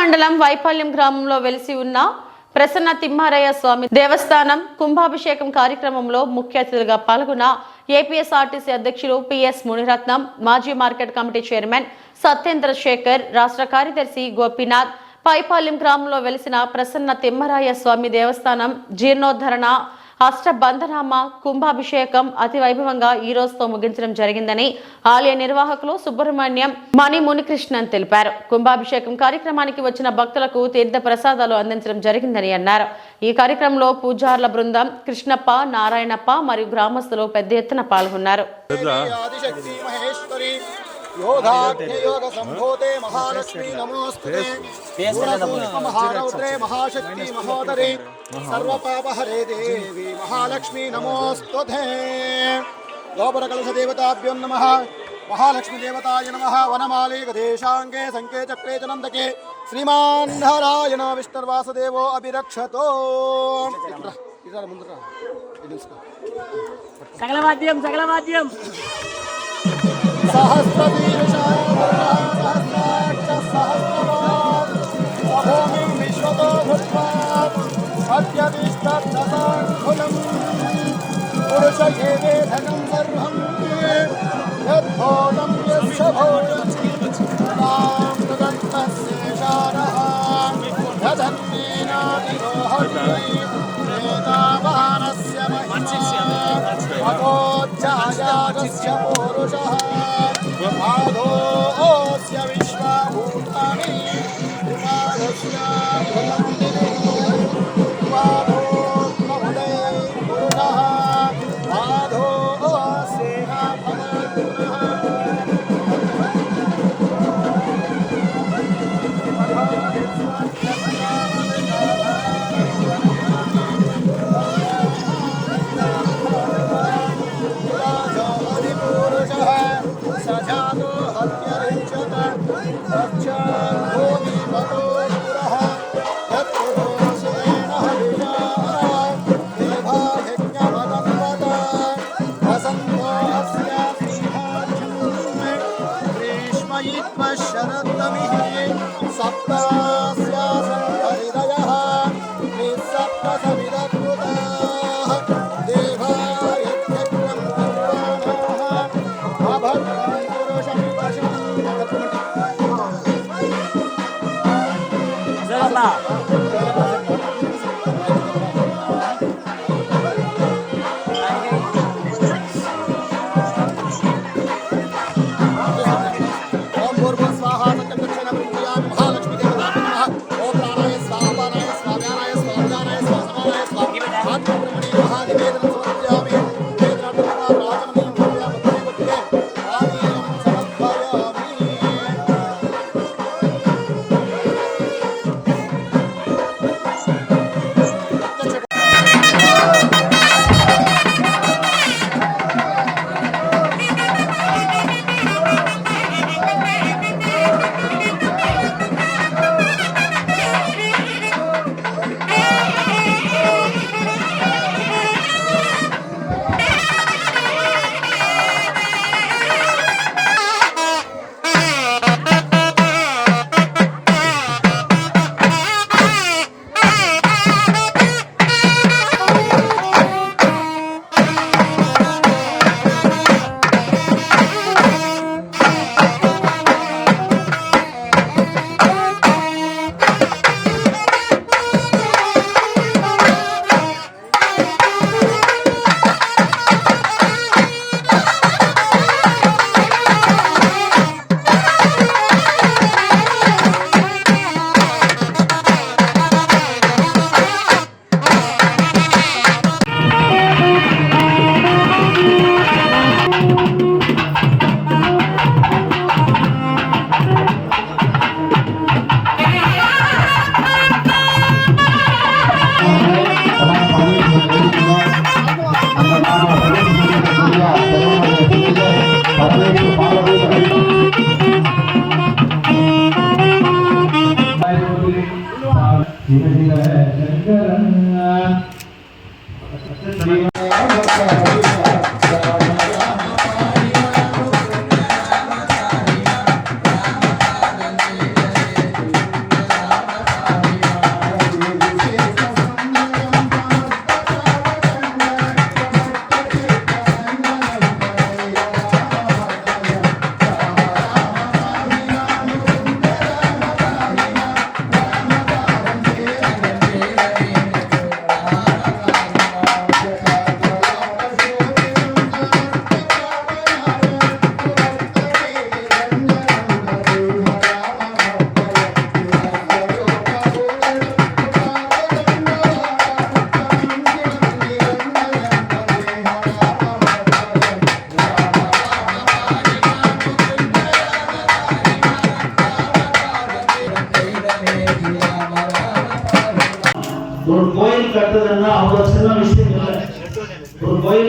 మండలం వైపాల్యం గ్రామంలో వెలిసి ఉన్న ప్రసన్న తిమ్మారయ్య స్వామి దేవస్థానం కుంభాభిషేకం కార్యక్రమంలో ముఖ్య అతిథిగా పాల్గొన్న ఏపీఎస్ఆర్టీసీ అధ్యక్షులు పిఎస్ మునిరత్నం, మాజీ market committee chairman Sathyendra Sekhar, రాష్ట్ర కార్యదర్శి గోపీనాథ్. పైపాల్యం గ్రామంలో వెలిసిన ప్రసన్న తిమ్మరాయ స్వామి దేవస్థానం జీర్ణోద్ధరణ అష్టబంధనామ కుంభాభిషేకం అతి వైభవంగా ఈ రోజుతో ముగించడం జరిగిందని ఆలయ నిర్వాహకులు సుబ్రహ్మణ్యం, మణి మునికృష్ణన్ తెలిపారు. కుంభాభిషేకం కార్యక్రమానికి వచ్చిన భక్తులకు తీర్థ ప్రసాదాలు అందించడం జరిగిందని అన్నారు. ఈ కార్యక్రమంలో పూజార్ల బృందం, కృష్ణప్ప, నారాయణప్ప మరియు గ్రామస్తులు పెద్ద ఎత్తున పాల్గొన్నారు. योगाग्नियोग संभूते महालक्ष्मी नमोस्तुते महारौद्रे महाशक्ति महोदरे सर्वपापहरे देवी महालक्ष्मी नमोस्तुते गोपुरकलशदेवताभ्यो नमः महालक्ष्मी देवताय नमः वनमाली गदेशांगे संके चक्रे च नंदके श्रीमान नारायण विष्णुर्वासुदेवो अभिरक्षतो सकलवाद्यम सहस्रवीरशास्त्रभूमिं विश्वतो भूत्वा सत्यतिष्ठत्तसाङ्कुलं पुरुष एवेधनं सर्वं यद्भूतं यस्य भूतं तां तदन्तस्येषारः यदन्नेनातिरोहति एतावानस्य महिमा अगोज्जायागस्य पुरुषः आधोऽस्य विश्वभूतानि त्रिपादस्य भुवन्दिनि त्वाभूत्महुदे पुरुषः आधोऽस्येह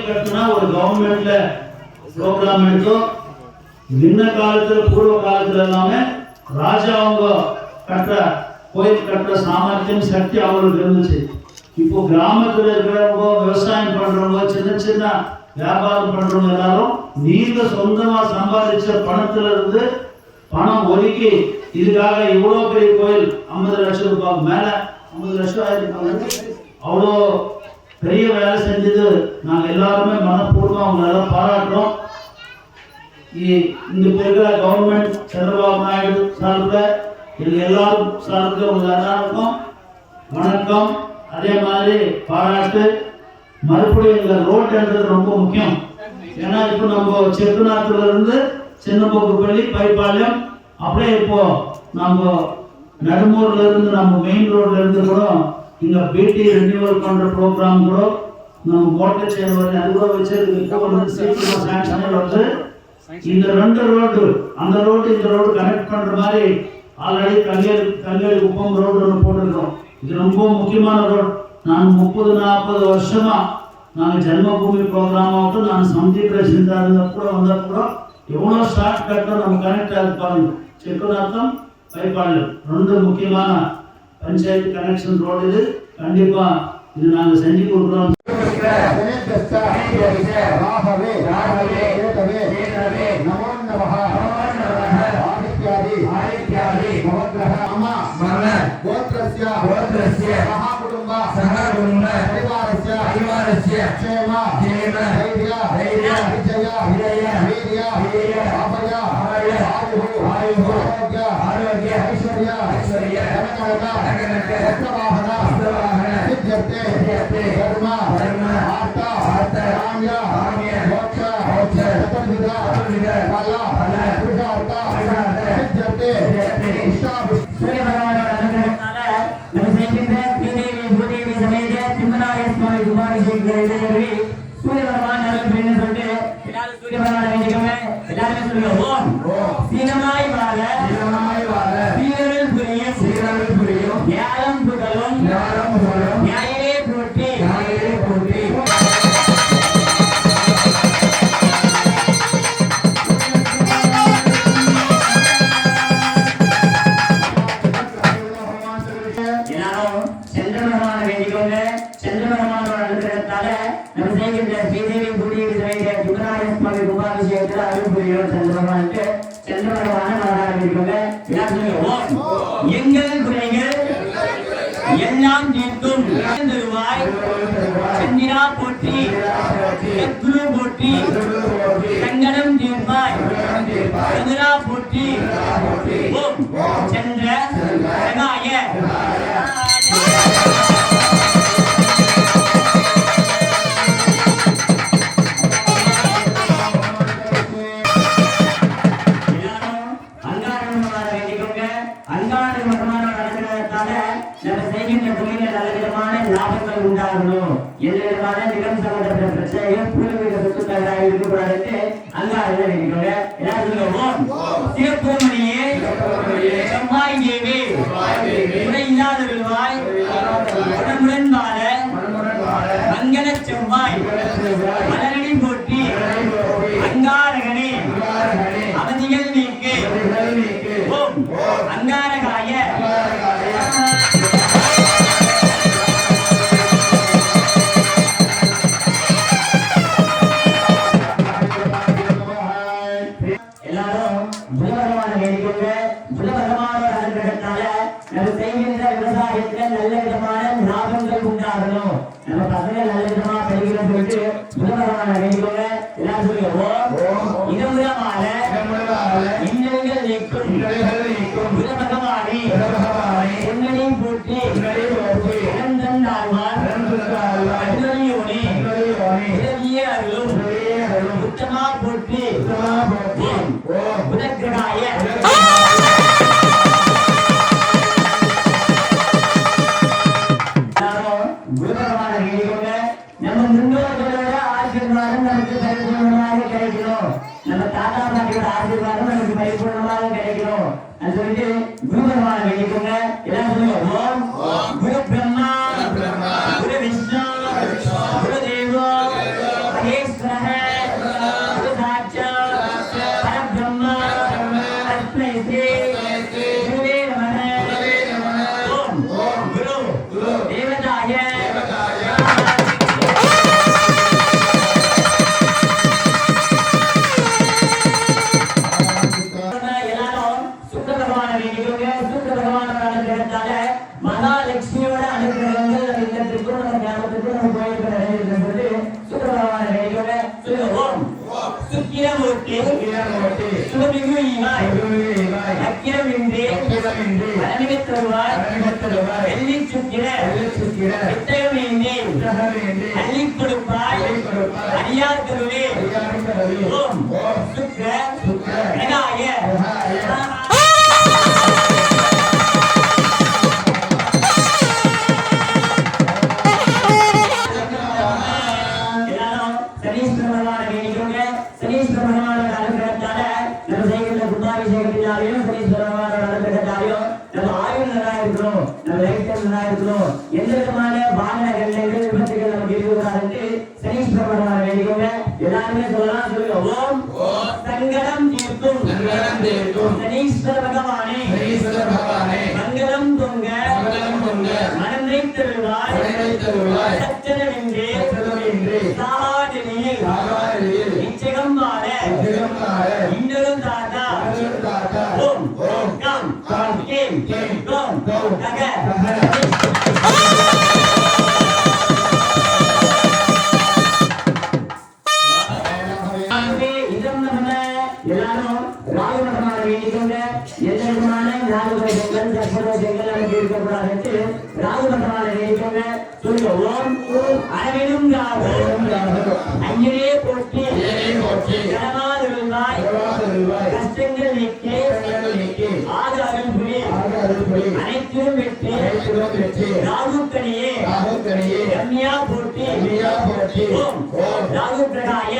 கோயில் கட்டினா ஒரு கவர்மெண்ட்ல ப்ரோக்ராம் எடுத்தோம். முன்ன காலத்துல பூர்வ காலத்துல எல்லாமே ராஜா அவங்க கட்டுற கோயில் கட்டுற சாமர்த்தியம் சக்தி அவங்களுக்கு இருந்துச்சு. இப்போ கிராமத்துல இருக்கிறவங்க, விவசாயம் பண்றவங்க, சின்ன சின்ன வியாபாரம் பண்றவங்க எல்லாரும் நீங்க சொந்தமா சம்பாதிச்ச பணத்துல இருந்து பணம் ஒதுக்கி இதுக்காக இவ்வளவு பெரிய கோயில் 50 லட்சம் ரூபாய்க்கு மேல 50 லட்சம் ஆயிருக்காங்க. அவ்வளோ பெரிய வேலை செஞ்சது நாங்க எல்லாருமே மனப்பூர்வம் அவங்க எல்லாம் பாராட்டுறோம். இந்த இருக்கிற கவர்மெண்ட் சந்திரபாபு நாயுடு சார்பில் இது எல்லாரும் சார்பில் உங்க எல்லாருக்கும் வணக்கம். அதே மாதிரி பாராட்டு. மறுபடியும் இந்த ரோட்ன்றது ரொம்ப முக்கியம். ஏன்னா இப்போ நம்ம செக்குநாத்துல இருந்து சின்னபோக்குப்பள்ளி பைப்பாளையம் அப்படியே இப்போ நம்ம நடுமூர்ல இருந்து நம்ம மெயின் ரோட்ல இருந்து கூட இங்க பிடி ரெனியூவல் பண்ற ப்ரோக்ராம் கூட நம்ம மோட்டர் சேர் வரை அது கூட வச்சு இந்த 2 ரோடு அந்த ரோடு இந்த ரோடு கனெக்ட் பண்ற மாதிரி ஆல்ரெடி கல்யாணி குப்பம் ரோடு ஒன்று போட்டிருக்கோம். இது ரொம்ப முக்கியமான ரோடு. நான் 30-40 வருஷமா நாங்கள் ஜென்மபூமி ப்ரோக்ராம் ஆகட்டும், நான் சமிதி பிரசிடண்டா இருந்தப்போ வந்தப்போ எவ்வளோ ஷார்ட் கட்டில் நம்ம கனெக்ட் ஆகிருப்பாங்க. செக்குநாத்தம் பைப்பாளையம் 2 முக்கியமான பஞ்சாயத்து கனெக்ஷன் ரோடு. இது கண்டிப்பா இது நாங்கள் செஞ்சு கொடுக்குறோம். எங்கள் குறைகள் எல்லாம் தீர்க்கும் சந்திரா போற்றி, குரு போற்றி, சங்கடம் தீர்ப்பாய் சந்திரா போற்றி. ஓம் சந்திர சகாய செவ்வாய் மலரடி போற்றி அங்காரகனே அவதிகள் நீக்கு. ஓம் அங்காரகாய எல்லாரும் புலபகமான வேண்டிக்கொண்டு புலபகமான அனுகிரகத்தால நம்ம செய்கின்ற விவசாயத்துல நல்ல விதமான லாபங்கள் உண்டாகணும். நம்ம பசங்க நல்ல விதமா படிக்கணும் சொல்லிட்டு புலபகமான வேண்டிக்கொண்டு எல்லாரும் சொல்லுவோம். இது மூலமாக இன்னல்கள் நீக்கும் புலபகமானி உன்னடி போற்றி இளந்தன் ஆழ்வார் அருளியோனே உதவிய அருளும் உத்தமா போற்றி உதற்கடாய நம்ம முன்னோர்களோட ஆசீர்வாதம் நமக்கு பரிபூர்ணமாக கிடைக்கணும். நம்ம தாத்தா பாட்டியோட ஆசீர்வாதம் நமக்கு பரிபூர்ணமாக கிடைக்கணும். அது சொல்லிட்டு குரு பகவான் வேண்டிக்கோங்க. எல்லாம் சொல்லுங்க. ஓம் குரு பிரம்மா குரு விஷ்ணு குரு தேவோ சுக்கிரமூர்த்தி சுபமிகு இவாய் அக்கிரமின்றி மரணிவித் தருவார் வெள்ளி சுக்கிர வித்தகமின்றி அள்ளிக் கொடுப்பாய் அடியார் கருவே ஓம் சுக்கிர கனகாய எந்த விதமான பாதகங்கள் விபத்துகள் நமக்கு இருக்கக்கூடாது சனீஸ்வர பகவான் வேண்டிக்கோங்க. எல்லாருமே சொல்லலாம், சொல்லுங்க. ஓம் சங்கடம் தீர்க்கும் சனீஸ்வர பகவானே மங்களம் தொங்க மனதை தருவாய் சச்சனமின்றி சாவாடினில் நிச்சயம் வாழ இன்னொரு தாத்தா ஓம் கம் கேம் கோம் கக எல்லாரும் ராகுபகவானை வேண்டிக்கொண்டு எந்த விதமான ஞாபகங்கள் தற்போதைகள் நமக்கு இருக்கக்கூடாது. ராகுபகவானை வேண்டிக்கொண்டு சொல்லுங்க. ஓம் அரவிடும் ராகு அஞ்சலே போற்றி கனமாதிருந்தாய் கஷ்டங்கள் நீக்கி ஆக அருள் புரி அனைத்திலும் வெற்றி ராகுக்கணியே ரம்யா போற்றி ஓம் ராகு பிரகாய